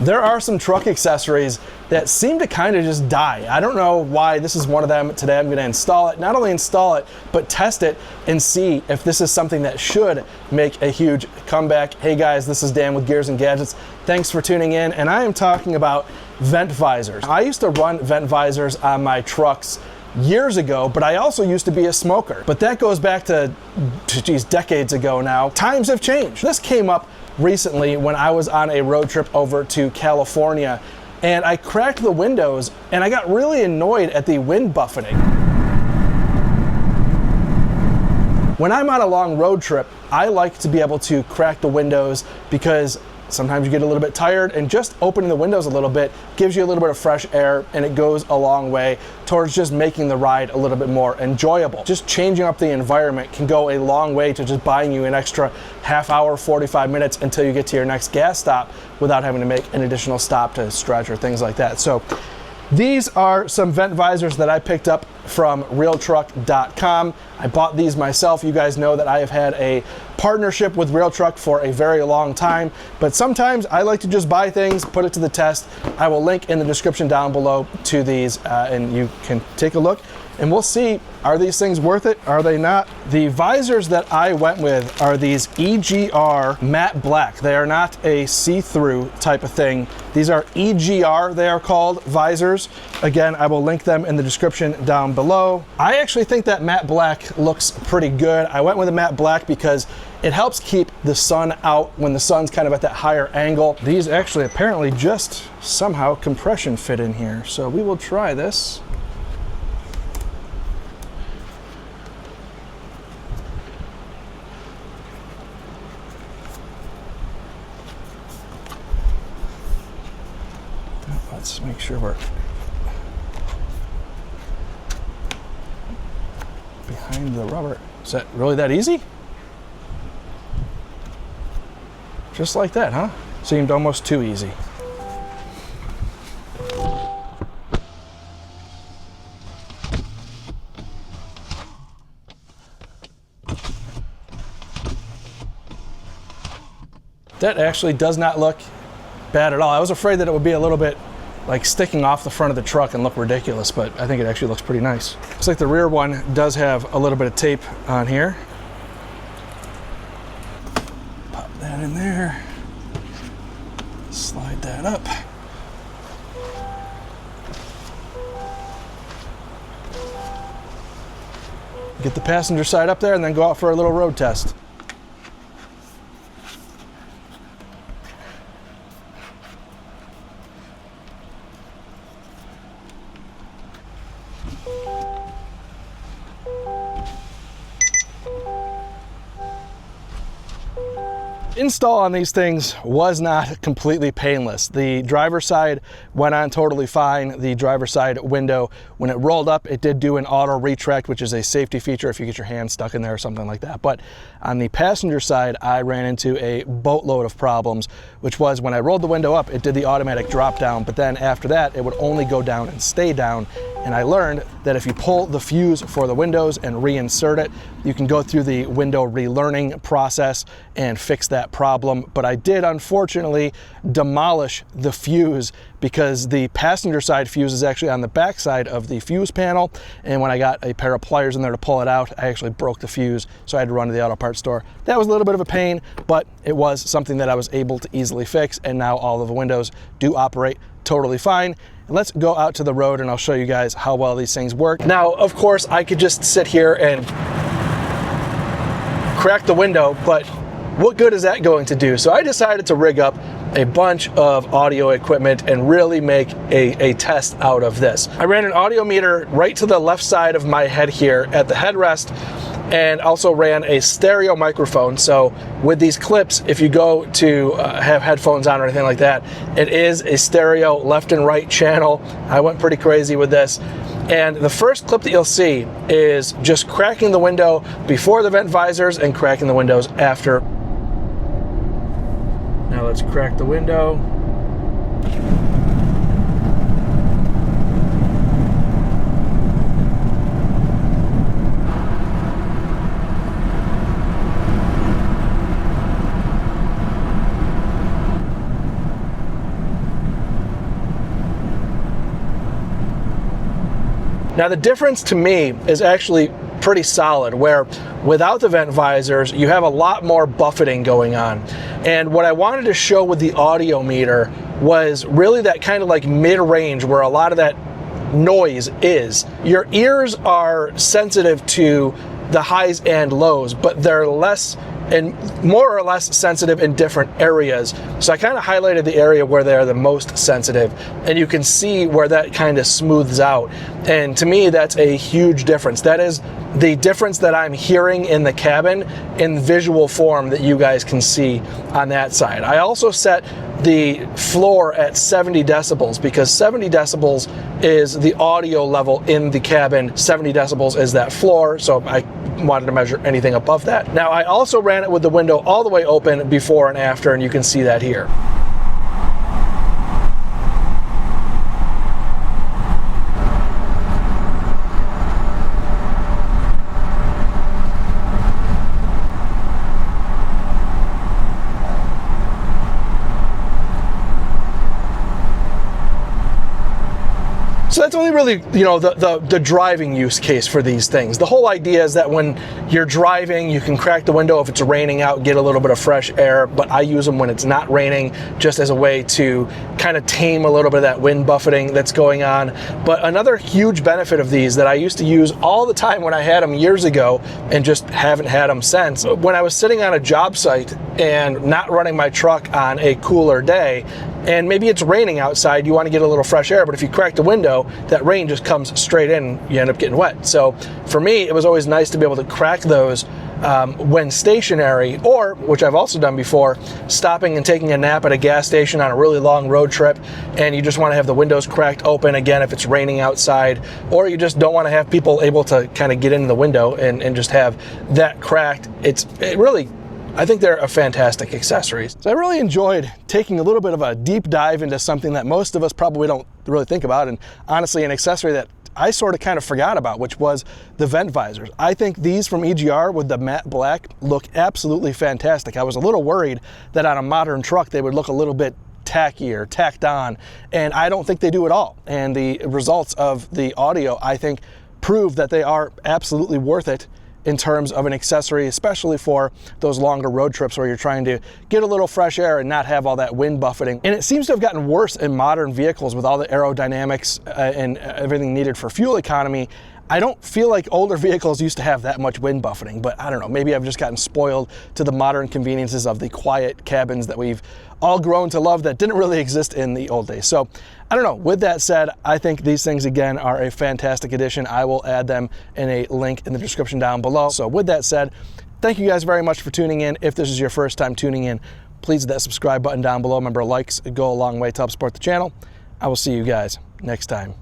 There are some truck accessories that seem to kind of just die. I don't know why. This is one of them. Today I'm going to install it. Not only install it, but test it and see if this is something that should make a huge comeback. Hey guys, this is Dan with Gears and Gadgets. Thanks for tuning in, and I am talking about vent visors. I used to run vent visors on my trucks years ago, but I also used to be a smoker. But that goes back to, geez, decades ago now. Times have changed. This came up recently when I was on a road trip over to California, and I cracked the windows and I got really annoyed at the wind buffeting. When I'm on a long road trip, I like to be able to crack the windows because sometimes you get a little bit tired, and just opening the windows a little bit gives you a little bit of fresh air, and it goes a long way towards just making the ride a little bit more enjoyable. Just changing up the environment can go a long way to just buying you an extra half hour, 45 minutes until you get to your next gas stop without having to make an additional stop to stretch or things like that. So these are some vent visors that I picked up from realtruck.com. I bought these myself. You guys know that I have had a partnership with Realtruck for a very long time, but sometimes I like to just buy things, put it to the test. I will link in the description down below to these, and you can take a look and we'll see, are these things worth it? Are they not? The visors that I went with are these EGR matte black. They are not a see-through type of thing. These are EGR, they are called, visors. Again, I will link them in the description down below. I actually think that matte black looks pretty good. I went with a matte black because it helps keep the sun out when the sun's kind of at that higher angle. These actually apparently just somehow compression fit in here. So we will try this. Let's make sure we're behind the rubber. Is that really that easy? Just like that, huh? Seemed almost too easy. That actually does not look bad at all. I was afraid that it would be a little bit like sticking off the front of the truck and look ridiculous, but I think it actually looks pretty nice. Looks like the rear one does have a little bit of tape on here. Pop that in there. Slide that up. Get the passenger side up there and then go out for a little road test. Install on these things was not completely painless. The driver's side went on totally fine. The driver's side window, when it rolled up, it did do an auto retract, which is a safety feature if you get your hand stuck in there or something like that. But on the passenger side, I ran into a boatload of problems, which was when I rolled the window up, it did the automatic drop down, but then after that, it would only go down and stay down. And I learned that if you pull the fuse for the windows and reinsert it, you can go through the window relearning process and fix that problem. But I did unfortunately demolish the fuse because the passenger side fuse is actually on the back side of the fuse panel. And when I got a pair of pliers in there to pull it out, I actually broke the fuse. So I had to run to the auto parts store. That was a little bit of a pain, but it was something that I was able to easily fix. And now all of the windows do operate totally fine. Let's go out to the road and I'll show you guys how well these things work. Now, of course, I could just sit here and crack the window, but what good is that going to do? So I decided to rig up a bunch of audio equipment and really make a test out of this. I ran an audio meter right to the left side of my head here at the headrest, and also ran a stereo microphone. So with these clips, if you go to have headphones on or anything like that, it is a stereo left and right channel. I went pretty crazy with this. And the first clip that you'll see is just cracking the window before the vent visors and cracking the windows after. Now let's crack the window. Now the difference to me is actually pretty solid, where without the vent visors, you have a lot more buffeting going on. And what I wanted to show with the audio meter was really that kind of like mid-range where a lot of that noise is. Your ears are sensitive to the highs and lows, but they're less and more or less sensitive in different areas. So I kind of highlighted the area where they're the most sensitive, and you can see where that kind of smooths out. And to me, that's a huge difference. That is the difference that I'm hearing in the cabin in visual form that you guys can see on that side. I also set the floor at 70 decibels because 70 decibels is the audio level in the cabin. 70 decibels is that floor, so I wanted to measure anything above that. Now I also ran it with the window all the way open before and after, and you can see that here. So that's only really, the driving use case for these things. The whole idea is that when you're driving, you can crack the window if it's raining out, get a little bit of fresh air, but I use them when it's not raining just as a way to kind of tame a little bit of that wind buffeting that's going on. But another huge benefit of these that I used to use all the time when I had them years ago and just haven't had them since, when I was sitting on a job site and not running my truck on a cooler day, and maybe it's raining outside, you want to get a little fresh air, but if you crack the window, that rain just comes straight in, you end up getting wet. So for me, it was always nice to be able to crack those when stationary, or, which I've also done before, stopping and taking a nap at a gas station on a really long road trip, and you just want to have the windows cracked open, again, if it's raining outside, or you just don't want to have people able to kind of get in the window and just have that cracked. I think they're a fantastic accessory. So I really enjoyed taking a little bit of a deep dive into something that most of us probably don't really think about, and honestly an accessory that I sort of kind of forgot about, which was the vent visors. I think these from EGR with the matte black look absolutely fantastic. I was a little worried that on a modern truck they would look a little bit tacky or tacked on, and I don't think they do at all. And the results of the audio, I think, prove that they are absolutely worth it in terms of an accessory, especially for those longer road trips where you're trying to get a little fresh air and not have all that wind buffeting. And it seems to have gotten worse in modern vehicles with all the aerodynamics and everything needed for fuel economy. I don't feel like older vehicles used to have that much wind buffeting, but I don't know, maybe I've just gotten spoiled to the modern conveniences of the quiet cabins that we've all grown to love that didn't really exist in the old days. So I don't know, with that said, I think these things again are a fantastic addition. I will add them in a link in the description down below. So with that said, thank you guys very much for tuning in. If this is your first time tuning in, please hit that subscribe button down below. Remember, likes go a long way to help support the channel. I will see you guys next time.